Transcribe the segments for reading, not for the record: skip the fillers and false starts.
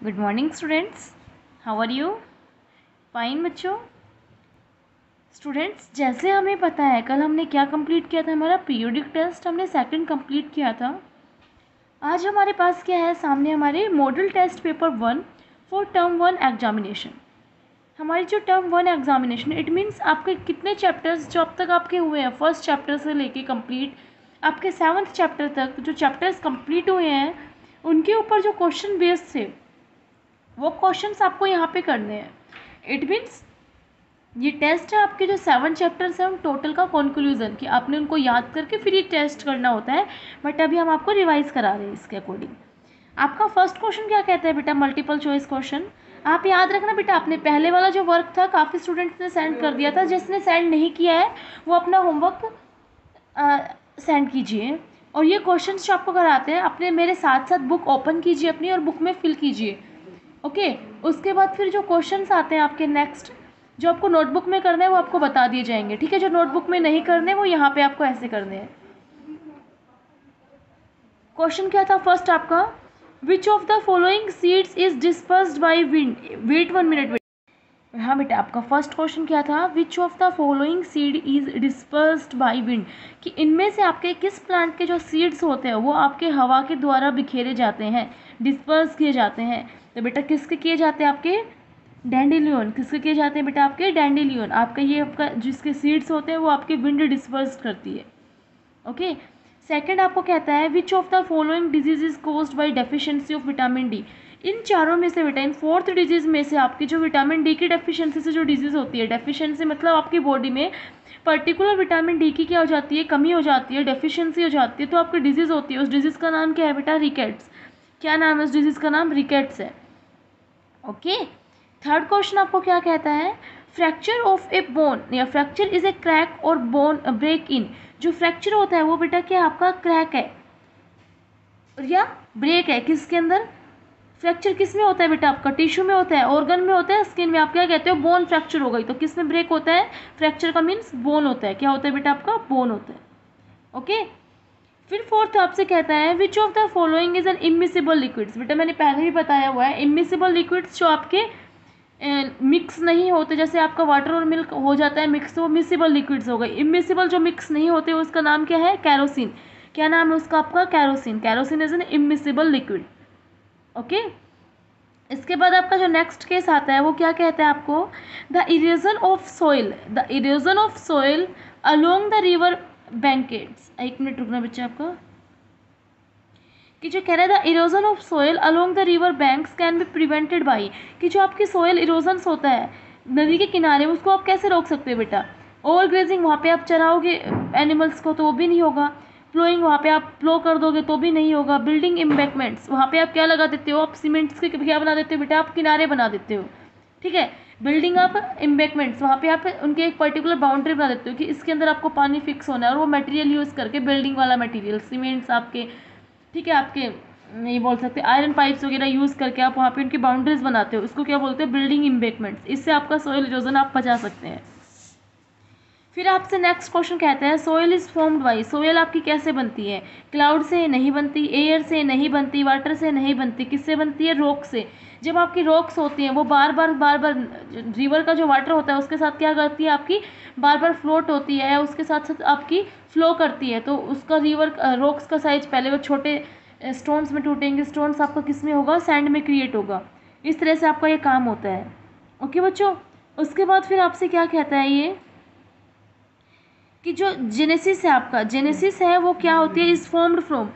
Good morning students, how are you? Fine बच्चों। Students, जैसे हमें पता है कल हमने क्या कंप्लीट किया था, हमारा पीरियोडिक टेस्ट हमने सेकंड कंप्लीट किया था। आज हमारे पास क्या है, सामने हमारे model test paper 1 for term 1 examination. हमारी जो टर्म 1 एग्जामिनेशन, इट मीन्स आपके कितने चैप्टर्स जो अब तक आपके हुए हैं, फर्स्ट चैप्टर से लेके कंप्लीट आपके 7th चैप्टर तक जो चैप्टर्स कंप्लीट हुए हैं, उनके ऊपर जो क्वेश्चन बेस्ड थे वो क्वेश्चंस आपको यहाँ पे करने हैं। इट मीन्स ये टेस्ट है आपके जो 7 चैप्टर्स हैं उन टोटल का कंक्लूजन, कि आपने उनको याद करके फिर ये टेस्ट करना होता है। बट अभी हम आपको रिवाइज करा रहे हैं इसके अकॉर्डिंग। आपका फर्स्ट क्वेश्चन क्या कहता है बेटा, मल्टीपल चॉइस क्वेश्चन। आप याद रखना बेटा, आपने पहले वाला जो वर्क था काफ़ी स्टूडेंट्स ने सेंड कर दिया था, जिसने सेंड नहीं किया है वो अपना होमवर्क सेंड कीजिए। और ये क्वेश्चन जो आपको कराते हैं अपने मेरे साथ साथ बुक ओपन कीजिए अपनी और बुक में फिल कीजिए। ओके, उसके बाद फिर जो क्वेश्चंस आते हैं आपके नेक्स्ट, जो आपको नोटबुक में करने हैं वो आपको बता दिए जाएंगे। ठीक है, जो नोटबुक में नहीं करने वो यहाँ पे आपको ऐसे करने हैं। क्वेश्चन क्या था फर्स्ट आपका, which of the following seeds is dispersed by wind. Wait 1 minute. हाँ बेटा, आपका फर्स्ट क्वेश्चन क्या था, which of the following seed is dispersed by wind, कि इनमें से आपके किस प्लांट के जो सीड्स होते हैं वो आपके हवा के द्वारा बिखेरे जाते हैं, डिस्पर्स किए जाते हैं। तो बेटा किसके किए जाते हैं, आपके डैंडेलियन। किसके किए जाते हैं बेटा, आपके डैंडेलियन। आपका ये आपका जिसके सीड्स होते हैं वो आपके विंड डिस्पर्स करती है। ओके, सेकंड आपको कहता है, which of the following disease is caused by deficiency of vitamin D. इन चारों में से बेटा, इन 4th डिजीज में से आपकी जो विटामिन डी की डेफिशिएंसी से जो डिजीज होती है, डेफिशिएंसी मतलब आपकी बॉडी में पर्टिकुलर विटामिन डी की क्या हो जाती है, कमी हो जाती है, डेफिशिएंसी हो जाती है, तो आपकी डिजीज होती है। उस डिजीज का नाम क्या है बेटा, रिकेट्स। क्या नाम है उस डिजीज का, नाम रिकेट्स है। ओके, थर्ड क्वेश्चन आपको क्या कहता है, फ्रैक्चर ऑफ ए बोन या फ्रैक्चर इज ए क्रैक और बोन ब्रेक इन। जो फ्रैक्चर होता है वो बेटा क्या आपका क्रैक है या ब्रेक है, किसके अंदर। फ्रैक्चर किस में होता है बेटा, आपका टिश्यू में होता है, ऑर्गन में होता है, स्किन में। आप क्या कहते हो, बोन फ्रैक्चर हो गई। तो किस में ब्रेक होता है, फ्रैक्चर का मीन्स बोन होता है। क्या होता है बेटा, आपका बोन होता है। ओके, फिर फोर्थ आपसे कहता है, which of the following is an immiscible liquids. बेटा मैंने पहले ही बताया हुआ है, इमिसिबल लिक्विड्स जो आपके मिक्स नहीं होते, जैसे आपका वाटर और मिल्क हो जाता है मिक्स, तो वो मिसिबल लिक्विड्स हो गए। इमिसिबल जो मिक्स नहीं होते उसका नाम क्या है, कैरोसिन। क्या नाम है उसका, आपका kerosene. Kerosene is an immiscible liquid. Okay, इसके बाद आपका जो नेक्स्ट केस आता है वो क्या कहता है आपको, the erosion of soil, the erosion of soil along the river banks. एक मिनट रुकना बच्चा आपका, कि जो कह रहा है the erosion of soil along the river banks can be prevented by, कि जो आपकी सोयल इरोजन्स होता है नदी के किनारे, उसको आप कैसे रोक सकते हो बेटा। ओवर ग्रेजिंग, वहाँ पे आप चराओगे एनिमल्स को तो वो भी नहीं होगा। फ्लोइंग, वहाँ पे आप फ्लो कर दोगे तो भी नहीं होगा। बिल्डिंग एम्बैंकमेंट्स, वहाँ पे आप क्या लगा देते हो, आप सीमेंट्स के क्या बना देते हो बेटा, आप किनारे बना देते हो। ठीक है, बिल्डिंग आप एम्बैंकमेंट्स, वहाँ पे आप उनके एक पर्टिकुलर बाउंड्री बना देते हो कि इसके अंदर आपको पानी फिक्स होना है, और वो मटेरियल यूज़ करके, बिल्डिंग वाला मटेरियल, सीमेंट्स आपके, ठीक है, आपके ये बोल सकते हैं आयरन पाइप्स वगैरह यूज़ करके आप वहाँ पे उनकी बाउंड्रीज बनाते हो, उसको क्या बोलते हैं, बिल्डिंग एम्बैंकमेंट्स। इससे आपका सोइल इरोजन आप बचा सकते हैं। फिर आपसे नेक्स्ट क्वेश्चन कहता है, soil is formed by, soil आपकी कैसे बनती है, क्लाउड से नहीं बनती, एयर से नहीं बनती, वाटर से नहीं बनती, किससे बनती है, रॉक से। जब आपकी रॉक्स होती हैं वो बार बार रिवर का जो वाटर होता है उसके साथ क्या करती है, आपकी बार बार फ्लोट होती है, उसके साथ साथ आपकी फ्लो करती है, तो उसका रिवर रॉक्स का साइज पहले वो छोटे स्टोन्स में टूटेंगे, स्टोन्स आपका किस में होगा, सैंड में क्रिएट होगा। इस तरह से आपका ये काम होता है। ओके बच्चों, उसके बाद फिर आपसे क्या कहता है ये, कि जो जेनेसिस है, आपका जेनेसिस है वो क्या होती है, इज फॉर्म्ड फ्रॉम,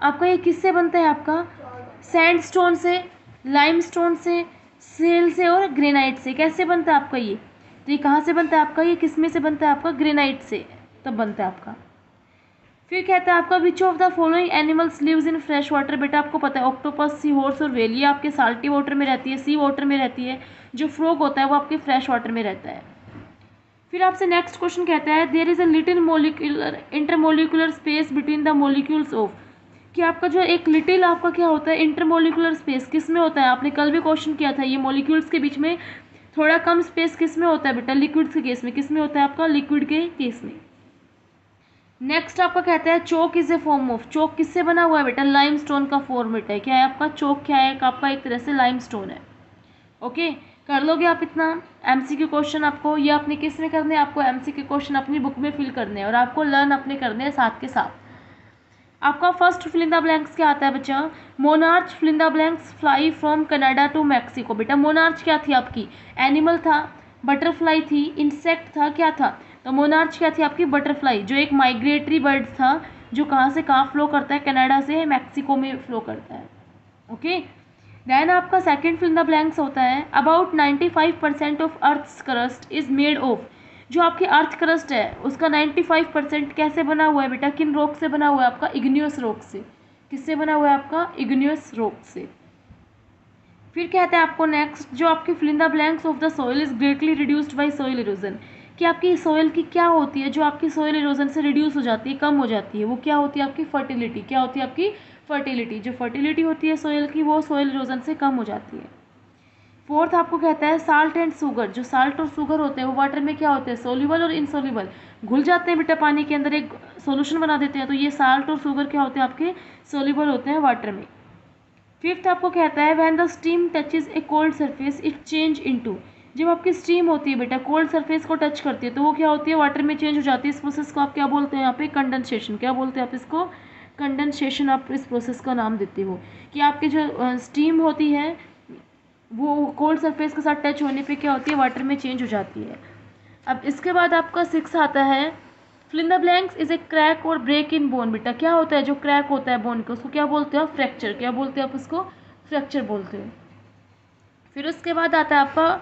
आपका ये किससे बनता है, आपका सैंड स्टोन से, लाइम स्टोन से, सेल से और ग्रेनाइट से। कैसे बनता है आपका ये, तो ये कहाँ से बनता है आपका, ये किस में से बनता है आपका, ग्रेनाइट से तब बनता है आपका। फिर कहता है आपका, which of the following animals lives in fresh water. बेटा आपको पता है ऑक्टोपस, सी हॉर्स और व्हेल, ये आपके साल्टी वाटर में रहती है, सी वाटर में रहती है। जो फ्रॉग होता है वो आपके फ्रेश वाटर में रहता है। फिर आपसे नेक्स्ट क्वेश्चन कहता है, there is a little molecular intermolecular space between the molecules of, कि आपका जो एक लिटिल आपका क्या होता है, इंटरमोलिकुलर स्पेस किस में होता है, आपने कल भी क्वेश्चन किया था, ये मोलिक्यूल्स के बीच में थोड़ा कम स्पेस किस में होता है बेटा, लिक्विड्स के केस में। किस में होता है आपका, लिक्विड के केस में। नेक्स्ट आपका कहता है चोक इज ए फॉर्म ऑफ, चोक किससे बना हुआ है बेटा, लाइमस्टोन का फॉर्मेट है। क्या है आपका चोक, क्या है आपका एक तरह से लाइमस्टोन है। ओके, कर लोगे आप इतना। एमसीक्यू क्वेश्चन आपको ये अपने किस में करने हैं, आपको एमसीक्यू क्वेश्चन अपनी बुक में फिल करने हैं और आपको लर्न अपने करने हैं साथ के साथ। आपका first fill in the blanks क्या आता है बच्चा, monarch fill in the blanks fly from Canada to Mexico. बेटा मोनार्च क्या थी आपकी, एनिमल था, बटरफ्लाई थी, इंसेक्ट था, क्या था, तो मोनार्च क्या थी आपकी, बटरफ्लाई, जो एक माइग्रेटरी बर्ड था, जो कहाँ से कहाँ फ्लो करता है, कनाडा से मैक्सिको में फ्लो करता है। ओके, देन आपका second fill in the blanks होता है about 95% of earth's crust is made of, जो आपकी अर्थ क्रस्ट है उसका 95% कैसे बना हुआ है बेटा, किन रॉक से बना हुआ है आपका, इग्नियस रॉक से। किससे बना हुआ है आपका, इग्नियस रॉक से। फिर कहते हैं आपको नेक्स्ट, जो आपकी fill in the blanks of the soil is greatly reduced by soil erosion, कि आपकी सोइल की क्या होती है जो आपकी सोइल इरोजन से रिड्यूस हो जाती है, कम हो जाती है, वो क्या होती है आपकी फर्टिलिटी। क्या होती है आपकी फर्टिलिटी, जो फर्टिलिटी होती है सोइल की वो सोइल इरोजन से कम हो जाती है। फोर्थ आपको कहता है साल्ट एंड शुगर, जो साल्ट और शुगर होते हैं वो वाटर में क्या होते हैं, सोल्यूबल और इनसोल्यूबल, घुल जाते हैं बेटा पानी के अंदर, एक सॉल्यूशन बना देते हैं। तो ये साल्ट और शुगर क्या होते हैं आपके, सोल्यूबल होते हैं वाटर में। फिफ्थ आपको कहता है when the steam touches A cold surface it change into, जब आपकी स्टीम होती है बेटा कोल्ड सरफेस को टच करती है तो वो क्या होती है, वाटर में चेंज हो जाती है। इस प्रोसेस को आप क्या बोलते हैं यहाँ पे, कंडेंसेशन। क्या बोलते हैं आप इसको, कंडेंसेशन। आप इस प्रोसेस का नाम देते हो कि आपकी जो स्टीम होती है वो कोल्ड सरफेस के साथ टच होने पे क्या होती है, वाटर में चेंज हो जाती है। अब इसके बाद आपका सिक्स आता है fill in the blanks is a crack और ब्रेक इन बोन। बेटा क्या होता है जो क्रैक होता है बोन का, उसको क्या बोलते हो, फ्रैक्चर। क्या बोलते हैं आप उसको, फ्रैक्चर बोलते हो। फिर उसके बाद आता है आपका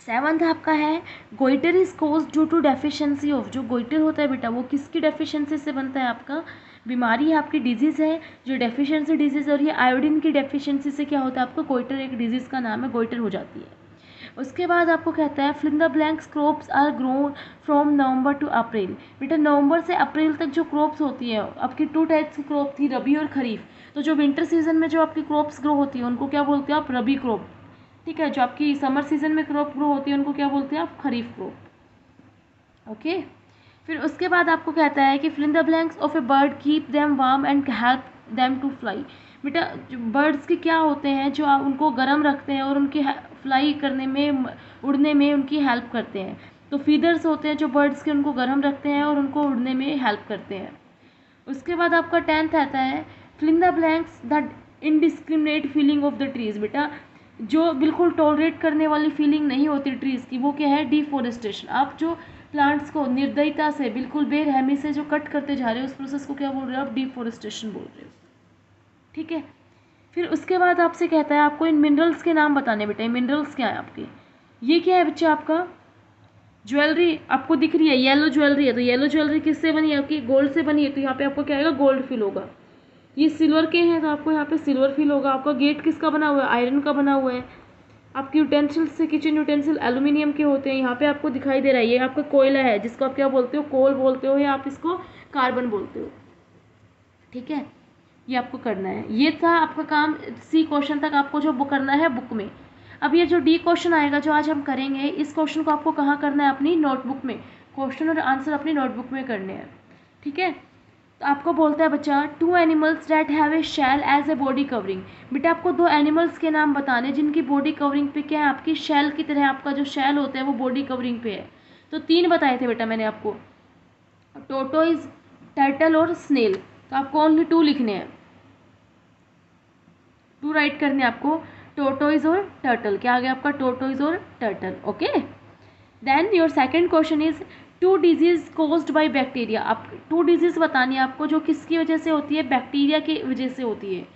सेवंथ आपका है goitre is cause due to deficiency of, जो गोइटर होता है बेटा वो किसकी डेफिशिएंसी से बनता है, आपका बीमारी है, आपकी डिजीज़ है जो डेफिशिएंसी डिजीज़, और ये आयोडीन की डेफिशिएंसी से क्या होता है आपको, गोइटर एक डिजीज़ का नाम है, गोइटर हो जाती है। उसके बाद आपको कहता है fill in the blanks crops are grown from November to April. बेटा नवंबर से अप्रैल तक जो क्रॉप्स होती है आपकी टू टाइप्स की क्रॉप थी, रबी और खरीफ। तो जो विंटर सीजन में जो आपकी क्रॉप्स ग्रो होती है उनको क्या बोलते हैं आप, रबी क्रॉप। ठीक है, जो आपकी समर सीजन में क्रॉप ग्रो होती है उनको क्या बोलते हैं आप, खरीफ क्रॉप। ओके, फिर उसके बाद आपको कहता है कि fill in the blanks of a bird keep them warm and help them to fly. बेटा जो बर्ड्स के क्या होते हैं जो उनको गर्म रखते हैं और उनकी फ्लाई करने में, उड़ने में उनकी हेल्प करते हैं। तो फीदर्स होते हैं जो बर्ड्स के, उनको गर्म रखते हैं और उनको उड़ने में हेल्प करते हैं। उसके बाद आपका 10th आता है fill in the blanks the indiscriminate feeling of the trees. बेटा जो बिल्कुल टॉलरेट करने वाली फीलिंग नहीं होती ट्रीज़ की वो क्या है, डिफॉरेस्टेशन। आप जो प्लांट्स को निर्दयता से, बिल्कुल बेरहमी से जो कट करते जा रहे हो उस प्रोसेस को क्या बोल रहे हो आप, डिफॉरेस्टेशन बोल रहे हो। ठीक है, फिर उसके बाद आपसे कहता है आपको इन मिनरल्स के नाम बताने। बेटा मिनरल्स क्या है आपके, ये क्या है बच्चे आपका, ज्वेलरी आपको दिख रही है, येलो ज्वेलरी है, तो येलो ज्वेलरी किससे बनी है आपकी, गोल्ड से बनी है, तो यहाँ पे आपको क्या आएगा, गोल्ड फिल होगा। ये सिल्वर के हैं तो आपको यहाँ पे सिल्वर फिल होगा। आपका गेट किसका बना हुआ है, आयरन का बना हुआ है। आपके यूटेंसिल्स से, किचन यूटेंसिल एल्यूमिनियम के होते हैं। यहाँ पे आपको दिखाई दे रहा है ये आपका कोयला है जिसको आप क्या बोलते हो, कोल बोलते हो, या आप इसको कार्बन बोलते हो। ठीक है, ये आपको करना है। ये था आपका काम, सी क्वेश्चन तक आपको जो करना है बुक में। अब ये जो डी क्वेश्चन आएगा जो आज हम करेंगे, इस क्वेश्चन को आपको कहाँ करना है, अपनी नोटबुक में। क्वेश्चन और आंसर अपनी नोटबुक में करने हैं। ठीक है, तो आपको बोलता है बच्चा two animals that have a shell as a body covering. बेटा आपको दो एनिमल्स के नाम बताने जिनकी बॉडी कवरिंग पे क्या है, आपकी शैल की तरह आपका जो शैल होता है वो बॉडी कवरिंग पे है। तो तीन बताए थे बेटा मैंने आपको, टोटोइज, टर्टल और स्नेल। तो आपको ओनली टू लिखने हैं, टू राइट करने आपको, टोटोइज और टर्टल। क्या आ गया आपका, टोटोइज और turtle. Okay, then your second question is two disease caused by bacteria. आप टू डिजीज बतानी है आपको जो किसकी वजह से होती है, बैक्टीरिया की वजह से होती है।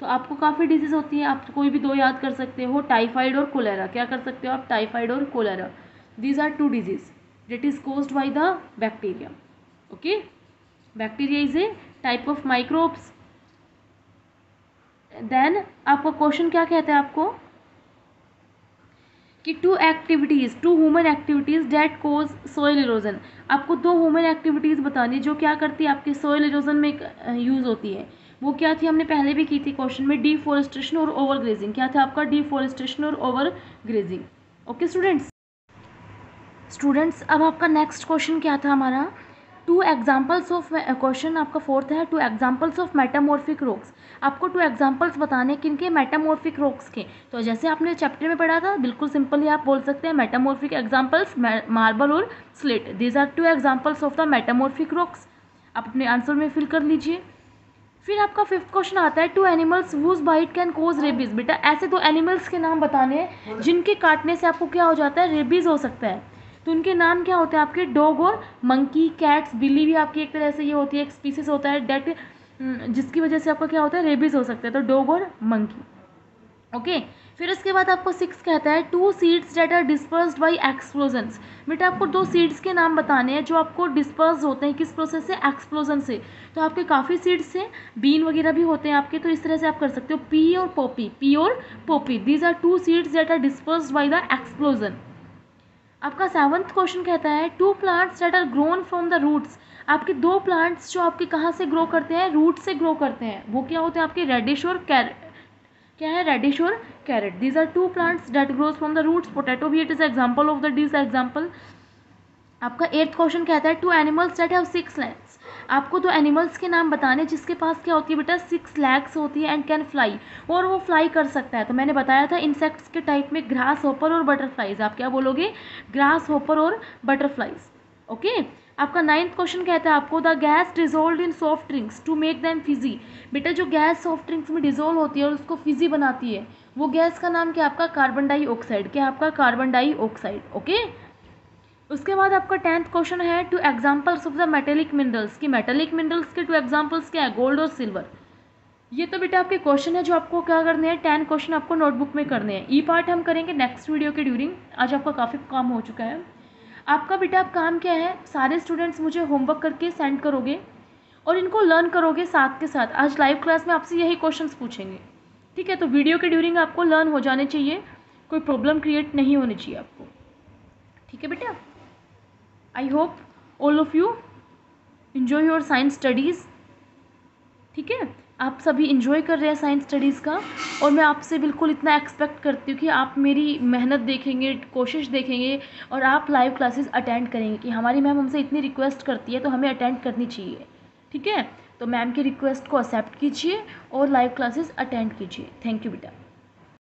तो आपको काफ़ी डिजीज होती है, आप कोई भी दो याद कर सकते हो, टाइफाइड और कोलेरा। क्या कर सकते हो आप, टाइफाइड और cholera. These are two disease that is caused by the bacteria. Okay, bacteria is a type of microbes. Then आपका क्वेश्चन क्या कहता है आपको कि two activities, two human activities that cause soil erosion. आपको दो ह्यूमन एक्टिविटीज़ बतानी जो क्या करती है आपके सोइल इरोजन में यूज़ होती है। वो क्या थी, हमने पहले भी की थी क्वेश्चन में, डिफॉरेस्टेशन और ओवर ग्रेजिंग। क्या था आपका, डिफॉरेस्टेशन और ओवर ग्रेजिंग। ओके स्टूडेंट्स, अब आपका नेक्स्ट क्वेश्चन क्या था हमारा, टू एग्जाम्पल्स ऑफ क्वेश्चन आपका फोर्थ है, to examples of metamorphic rocks. आपको टू एग्जाम्पल्स बताने किन के, मेटामॉर्फिक रॉक्स के। तो जैसे आपने चैप्टर में पढ़ा था, बिल्कुल सिंपली आप बोल सकते हैं मेटामॉर्फिक एग्जाम्पल्स मार्बल और slate, these are two examples of the metamorphic rocks. आप अपने आंसर में फिल कर लीजिए। फिर आपका फिफ्थ क्वेश्चन आता है, two animals whose bite can cause rabies. बेटा ऐसे दो एनिमल्स के नाम बताने हैं जिनके काटने से आपको क्या हो जाता है, रेबीज हो सकता है। तो उनके नाम क्या होते हैं आपके, डॉग और मंकी। कैट्स, बिल्ली भी आपकी एक तरह से ये होती है, एक स्पीसीज होता है डेट जिसकी वजह से आपका क्या होता है, रेबीज हो सकता है। तो डॉग और मंकी, ओके। फिर उसके बाद आपको सिक्स कहता है, two seeds that are dispersed by explosions. बेटा आपको दो सीड्स के नाम बताने हैं जो आपको डिस्पर्स होते हैं, किस प्रोसेस से, एक्सप्लोजन से। तो आपके काफ़ी सीड्स हैं, बीन वगैरह भी होते हैं आपके, तो इस तरह से आप कर सकते हो, पी और पोपी, पी और poppy, these are two seeds that are dispersed by the explosion. आपका सेवंथ क्वेश्चन कहता है, two plants that are grown from the roots. आपके दो प्लांट्स जो आपके कहाँ से ग्रो करते हैं, रूट से ग्रो करते हैं, वो क्या होते हैं आपके, रेडिश और क्या है, रेडिश और carrot. These are two plants that grows from the roots. Potato भी it is example of the this example. आपका एट्थ क्वेश्चन कहता है, two animals that have 6 legs. आपको दो एनिमल्स के नाम बताने जिसके पास क्या होती है बेटा, 6 लेग्स होती है एंड कैन फ्लाई, और वो फ्लाई कर सकता है। तो मैंने बताया था इंसेक्ट्स के टाइप में ग्रास होपर और बटरफ्लाइज। आप क्या बोलोगे, ग्रास होपर और बटरफ्लाइज, ओके। आपका नाइन्थ क्वेश्चन कहता है आपको, the gas dissolve in soft drinks to make them fizzy. बेटा जो गैस सॉफ्ट ड्रिंक्स में डिजोल्व होती है और उसको फिजी बनाती है, वो गैस का नाम क्या आपका, कार्बन डाइऑक्साइड। क्या आपका, कार्बन डाइऑक्साइड, ओके। उसके बाद आपका 10th क्वेश्चन है, to examples of the metallic minerals. की मेटेलिक मिनरल्स के टू एग्जाम्पल्स क्या है, गोल्ड और सिल्वर। ये तो बेटा आपके क्वेश्चन है जो आपको क्या करने हैं, 10 क्वेश्चन आपको नोटबुक में करने हैं। ई पार्ट हम करेंगे नेक्स्ट वीडियो के ड्यूरिंग। आज आपका काफ़ी काम हो चुका है आपका। बेटा आप काम क्या है, सारे स्टूडेंट्स मुझे होमवर्क करके सेंड करोगे और इनको लर्न करोगे साथ के साथ। आज लाइव क्लास में आपसे यही क्वेश्चंस पूछेंगे, ठीक है। तो वीडियो के ड्यूरिंग आपको लर्न हो जाने चाहिए, कोई प्रॉब्लम क्रिएट नहीं होनी चाहिए आपको, ठीक है बेटा। I hope all of you enjoy your science studies, ठीक है। आप सभी इन्जॉय कर रहे हैं साइंस स्टडीज़ का, और मैं आपसे बिल्कुल इतना एक्सपेक्ट करती हूँ कि आप मेरी मेहनत देखेंगे, कोशिश देखेंगे, और आप लाइव क्लासेस अटेंड करेंगे कि हमारी मैम हमसे इतनी रिक्वेस्ट करती है तो हमें अटेंड करनी चाहिए, ठीक है। तो मैम की रिक्वेस्ट को एक्सेप्ट कीजिए और लाइव क्लासेस अटेंड कीजिए। थैंक यू बेटा।